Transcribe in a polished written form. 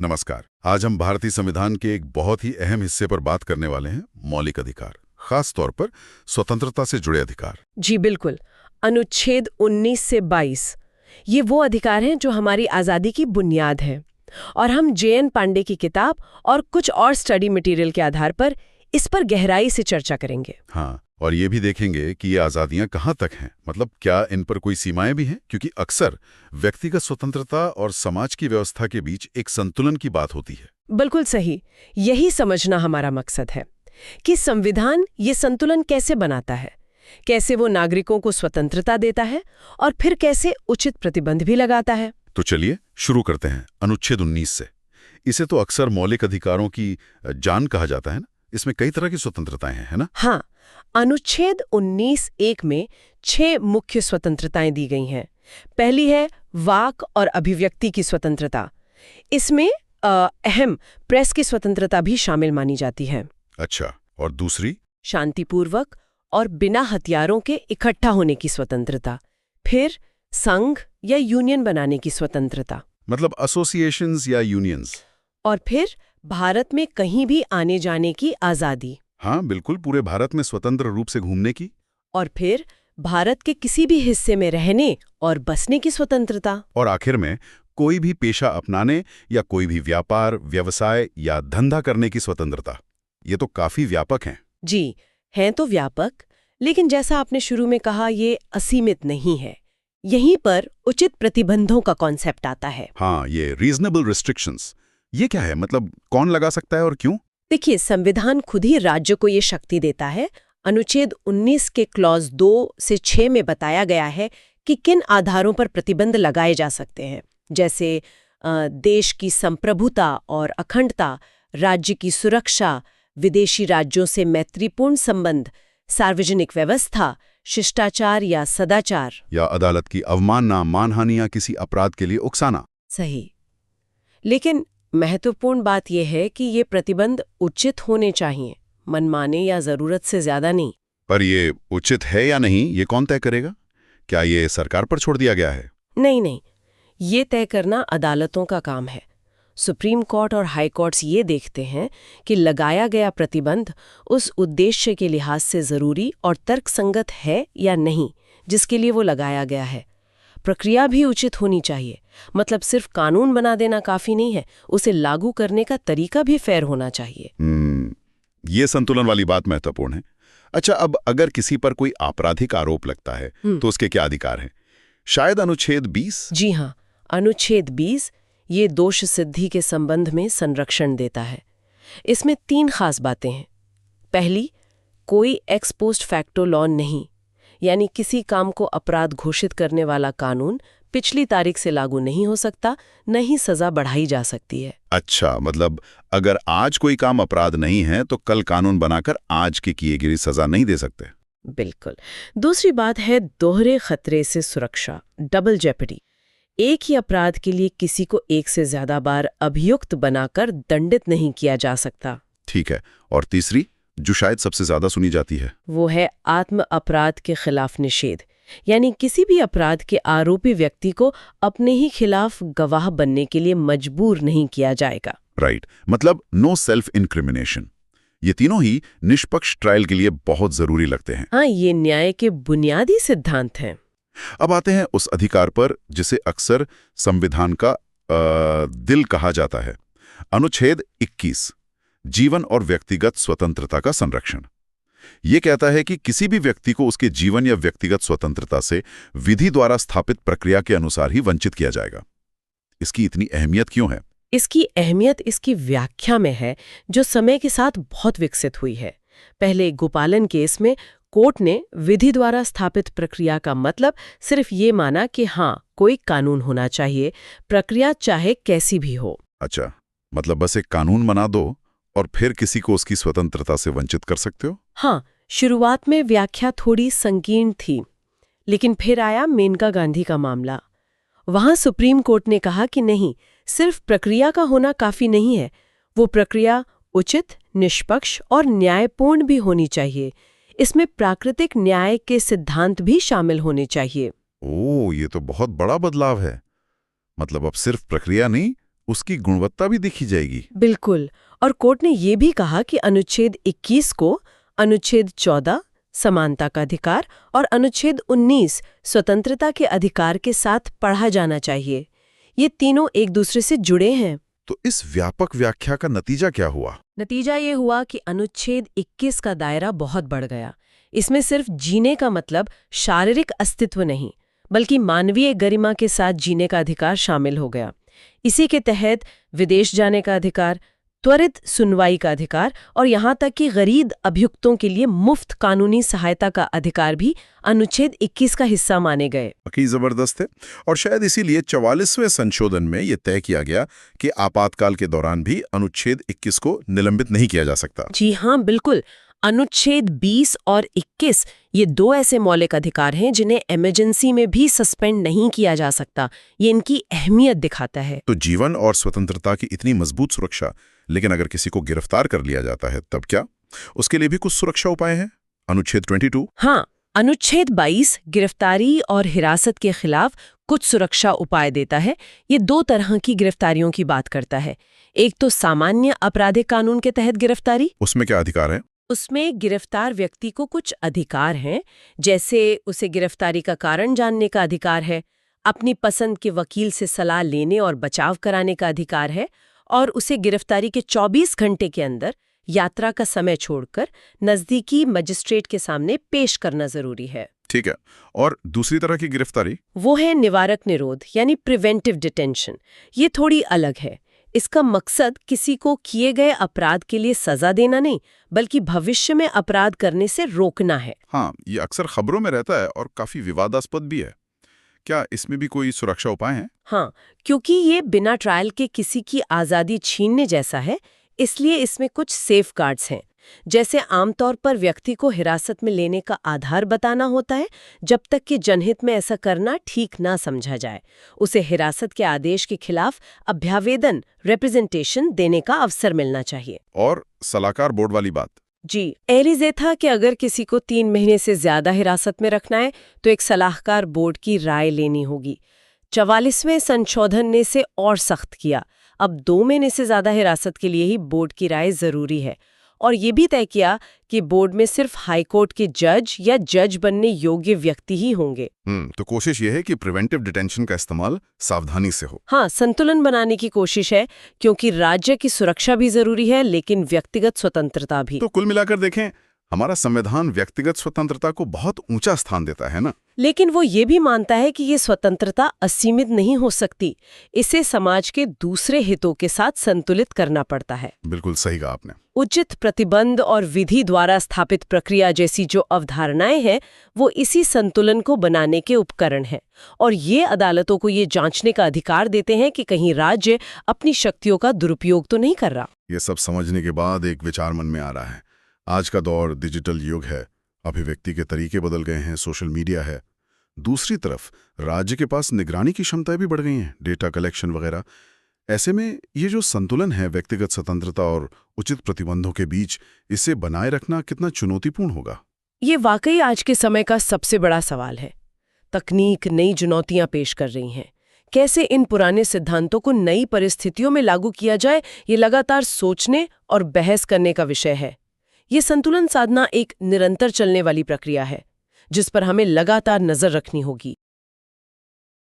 नमस्कार। आज हम भारतीय संविधान के एक बहुत ही अहम हिस्से पर बात करने वाले हैं, मौलिक अधिकार, खास तौर पर स्वतंत्रता से जुड़े अधिकार। जी बिल्कुल। अनुच्छेद 19 से 22 ये वो अधिकार हैं जो हमारी आज़ादी की बुनियाद है। और हम जे.एन. पांडे की किताब और कुछ और स्टडी मटेरियल के आधार पर इस पर गहराई से चर्चा करेंगे। हाँ, और ये भी देखेंगे कि ये आज़ादियाँ कहाँ तक हैं, मतलब क्या इन पर कोई सीमाएं भी हैं, क्योंकि अक्सर व्यक्तिगत स्वतंत्रता और समाज की व्यवस्था के बीच एक संतुलन की बात होती है। बिल्कुल सही। यही समझना हमारा मकसद है कि संविधान ये संतुलन कैसे बनाता है, कैसे वो नागरिकों को स्वतंत्रता देता है और फिर कैसे उचित प्रतिबंध भी लगाता है। तो चलिए शुरू करते हैं अनुच्छेद 19 से। इसे तो अक्सर मौलिक अधिकारों की जान कहा जाता है ना। इसमें कई तरह की स्वतंत्रताएं हैं, है ना? हाँ, अनुच्छेद 19(1) में 6 मुख्य स्वतंत्रताएं दी गई हैं। पहली है वाक और अभिव्यक्ति की स्वतंत्रता। इसमें अहम प्रेस की स्वतंत्रता भी शामिल मानी जाती है। अच्छा, और दूसरी? शांतिपूर्वक और बिना हथियारों के इकट्ठा होने की स्वतंत्रता। फिर संघ या यूनियन बनाने की स्वतंत्रता, मतलब एसोसिएशंस या यूनियंस। और फिर भारत में कहीं भी आने जाने की आज़ादी। हाँ बिल्कुल, पूरे भारत में स्वतंत्र रूप से घूमने की। और फिर भारत के किसी भी हिस्से में रहने और बसने की स्वतंत्रता। और आखिर में कोई भी पेशा अपनाने या कोई भी व्यापार, व्यवसाय या धंधा करने की स्वतंत्रता। ये तो काफी व्यापक हैं। जी, हैं तो व्यापक, लेकिन जैसा आपने शुरू में कहा, ये असीमित नहीं है। यहीं पर उचित प्रतिबंधों का कॉन्सेप्ट आता है। हाँ, ये रीजनेबल रिस्ट्रिक्शंस, ये क्या है? मतलब कौन लगा सकता है और क्यों? देखिए, संविधान खुद ही राज्य को ये शक्ति देता है। अनुच्छेद 19 के क्लॉज 2 से 6 में बताया गया है कि किन आधारों पर प्रतिबंध लगाए जा सकते हैं, जैसे देश की संप्रभुता और अखंडता, राज्य की सुरक्षा, विदेशी राज्यों से मैत्रीपूर्ण संबंध, सार्वजनिक व्यवस्था, शिष्टाचार या सदाचार, या अदालत की अवमानना, मानहानि या किसी अपराध के लिए उकसाना। सही। लेकिन महत्वपूर्ण बात यह है कि ये प्रतिबंध उचित होने चाहिए, मनमाने या जरूरत से ज्यादा नहीं। पर ये उचित है या नहीं, ये कौन तय करेगा? क्या ये सरकार पर छोड़ दिया गया है? नहीं, ये तय करना अदालतों का काम है। सुप्रीम कोर्ट और हाई कोर्ट्स ये देखते हैं कि लगाया गया प्रतिबंध उस उद्देश्य के लिहाज से जरूरी और तर्कसंगत है या नहीं जिसके लिए वो लगाया गया है। प्रक्रिया भी उचित होनी चाहिए, मतलब सिर्फ कानून बना देना काफी नहीं है, उसे लागू करने का तरीका भी फेयर होना चाहिए। ये संतुलन वाली बात महत्वपूर्ण है। अच्छा, अब अगर किसी पर कोई आपराधिक आरोप लगता है तो उसके क्या अधिकार हैं? शायद अनुच्छेद 20। जी हाँ, अनुच्छेद 20 ये दोष सिद्धि के संबंध में संरक्षण देता है। इसमें 3 खास बातें हैं। पहली, कोई एक्स पोस्ट फैक्टो लॉ नहीं, यानी किसी काम को अपराध घोषित करने वाला कानून पिछली तारीख से लागू नहीं हो सकता, न ही सजा बढ़ाई जा सकती है। अच्छा, मतलब अगर आज कोई काम अपराध नहीं है तो कल कानून बनाकर आज की किए गई सजा नहीं दे सकते। बिल्कुल। दूसरी बात है दोहरे खतरे से सुरक्षा, डबल जेपडी। एक ही अपराध के लिए किसी को एक से ज्यादा बार अभियुक्त बनाकर दंडित नहीं किया जा सकता। ठीक है। और तीसरी, जो शायद सबसे ज्यादा सुनी जाती है, वो है आत्म अपराध के खिलाफ निषेध, यानी किसी भी अपराध के आरोपी व्यक्ति को अपने ही खिलाफ गवाह बनने के लिए मजबूर नहीं किया जाएगा। राइट, मतलब नो सेल्फ इनक्रिमिनेशन। ये तीनों ही निष्पक्ष ट्रायल के लिए बहुत जरूरी लगते हैं। हाँ, ये न्याय के बुनियादी सिद्धांत हैं। अब आते हैं उस अधिकार पर जिसे अक्सर संविधान का दिल कहा जाता है। अनुच्छेद 21, जीवन और व्यक्तिगत स्वतंत्रता का संरक्षण। ये कहता है कि किसी भी व्यक्ति को उसके जीवन या व्यक्तिगत स्वतंत्रता से विधि द्वारा स्थापित प्रक्रिया के अनुसार ही वंचित किया जाएगा। इसकी इतनी अहमियत क्यों है? इसकी अहमियत इसकी व्याख्या में है, जो समय के साथ बहुत विकसित हुई है। पहले गोपालन केस में कोर्ट ने विधि द्वारा स्थापित प्रक्रिया का मतलब सिर्फ ये माना कि हाँ, कोई कानून होना चाहिए, प्रक्रिया चाहे कैसी भी हो। अच्छा, मतलब बस एक कानून बना दो और फिर किसी को उसकी स्वतंत्रता से वंचित कर सकते हो? हाँ, शुरुआत में व्याख्या थोड़ी संकीर्ण थी, लेकिन फिर आया मेनका गांधी का मामला। वहां सुप्रीम कोर्ट ने कहा कि नहीं, सिर्फ प्रक्रिया का होना काफी नहीं है, वो प्रक्रिया उचित, निष्पक्ष और न्यायपूर्ण भी होनी चाहिए। इसमें प्राकृतिक न्याय के सिद्धांत भी शामिल होने चाहिए। ओह, ये तो बहुत बड़ा बदलाव है। मतलब अब सिर्फ प्रक्रिया नहीं, उसकी गुणवत्ता भी देखी जाएगी। बिल्कुल। और कोर्ट ने ये भी कहा कि अनुच्छेद 21 को अनुच्छेद 14 समानता का अधिकार और अनुच्छेद 19 स्वतंत्रता के अधिकार के साथ पढ़ा जाना चाहिए। ये तीनों एक दूसरे से जुड़े हैं। तो इस व्यापक व्याख्या का नतीजा क्या हुआ? नतीजा ये हुआ कि अनुच्छेद 21 का दायरा बहुत बढ़ गया। इसमें सिर्फ जीने का मतलब शारीरिक अस्तित्व नहीं, बल्कि मानवीय गरिमा के साथ जीने का अधिकार शामिल हो गया। इसी के तहत विदेश जाने का अधिकार, त्वरित सुनवाई का अधिकार और यहाँ तक कि गरीब अभियुक्तों के लिए मुफ्त कानूनी सहायता का अधिकार भी अनुच्छेद 21 का हिस्सा माने गए। वाकई जबरदस्त है। और शायद इसीलिए 44वें संशोधन में यह तय किया गया कि आपातकाल के दौरान भी अनुच्छेद 21 को निलंबित नहीं किया जा सकता। जी हाँ, बिल्कुल। अनुच्छेद 20 और 21 ये दो ऐसे मौलिक अधिकार हैं जिन्हें इमरजेंसी में भी सस्पेंड नहीं किया जा सकता। ये इनकी अहमियत दिखाता है। तो जीवन और स्वतंत्रता की इतनी मजबूत सुरक्षा, लेकिन अगर किसी को गिरफ्तार कर लिया जाता है तब क्या? उसके लिए भी कुछ सुरक्षा उपाय हैं? अनुच्छेद 22? हाँ, अनुच्छेद 22 गिरफ्तारी और हिरासत के खिलाफ कुछ सुरक्षा उपाय देता है। ये दो तरह की गिरफ्तारियों की बात करता है। एक तो सामान्य आपराधिक कानून के तहत गिरफ्तारी। उसमें क्या अधिकार है? उसमें गिरफ्तार व्यक्ति को कुछ अधिकार हैं, जैसे उसे गिरफ्तारी का कारण जानने का अधिकार है, अपनी पसंद के वकील से सलाह लेने और बचाव कराने का अधिकार है, और उसे गिरफ्तारी के 24 घंटे के अंदर यात्रा का समय छोड़कर नजदीकी मजिस्ट्रेट के सामने पेश करना जरूरी है। ठीक है। और दूसरी तरह की गिरफ्तारी? वो है निवारक निरोध यानी प्रिवेंटिव डिटेंशन। ये थोड़ी अलग है। इसका मकसद किसी को किए गए अपराध के लिए सजा देना नहीं, बल्कि भविष्य में अपराध करने से रोकना है। हाँ, ये अक्सर खबरों में रहता है और काफी विवादास्पद भी है। क्या इसमें भी कोई सुरक्षा उपाय हैं? हाँ, क्योंकि ये बिना ट्रायल के किसी की आज़ादी छीनने जैसा है, इसलिए इसमें कुछ सेफ गार्ड्स हैं। जैसे आमतौर पर व्यक्ति को हिरासत में लेने का आधार बताना होता है, जब तक कि जनहित में ऐसा करना ठीक ना समझा जाए। उसे हिरासत के आदेश के खिलाफ अभ्यावेदन रिप्रेजेंटेशन देने का अवसर मिलना चाहिए। और सलाहकार बोर्ड वाली बात? जी, एलिजे था कि अगर किसी को 3 महीने से ज्यादा हिरासत में रखना है तो एक सलाहकार बोर्ड की राय लेनी होगी। 44वें संशोधन ने इसे और सख्त किया। अब 2 महीने से ज्यादा हिरासत के लिए ही बोर्ड की राय जरूरी है, और ये भी तय किया कि बोर्ड में सिर्फ हाईकोर्ट के जज या जज बनने योग्य व्यक्ति ही होंगे। तो कोशिश ये है कि प्रिवेंटिव डिटेंशन का इस्तेमाल सावधानी से हो। हाँ, संतुलन बनाने की कोशिश है, क्योंकि राज्य की सुरक्षा भी जरूरी है लेकिन व्यक्तिगत स्वतंत्रता भी। तो कुल मिलाकर देखें, हमारा संविधान व्यक्तिगत स्वतंत्रता को बहुत ऊंचा स्थान देता है ना? लेकिन वो ये भी मानता है कि ये स्वतंत्रता असीमित नहीं हो सकती। इसे समाज के दूसरे हितों के साथ संतुलित करना पड़ता है। बिल्कुल सही कहा आपने। उचित प्रतिबंध और विधि द्वारा स्थापित प्रक्रिया जैसी जो अवधारणाएं हैं, वो इसी संतुलन को बनाने के उपकरण हैं, और ये अदालतों को ये जांचने का अधिकार देते हैं कि कहीं राज्य अपनी शक्तियों का दुरुपयोग तो नहीं कर रहा। ये सब समझने के बाद एक विचार मन में आ रहा है। आज का दौर डिजिटल युग है, अभिव्यक्ति के तरीके बदल गए हैं, सोशल मीडिया है। दूसरी तरफ राज्य के पास निगरानी की क्षमताएं भी बढ़ गई हैं, डेटा कलेक्शन वगैरह। ऐसे में ये जो संतुलन है व्यक्तिगत स्वतंत्रता और उचित प्रतिबंधों के बीच, इसे बनाए रखना कितना चुनौतीपूर्ण होगा? ये वाकई आज के समय का सबसे बड़ा सवाल है। तकनीक नई चुनौतियां पेश कर रही हैं। कैसे इन पुराने सिद्धांतों को नई परिस्थितियों में लागू किया जाए, ये लगातार सोचने और बहस करने का विषय है। ये संतुलन साधना एक निरंतर चलने वाली प्रक्रिया है, जिस पर हमें लगातार नजर रखनी होगी।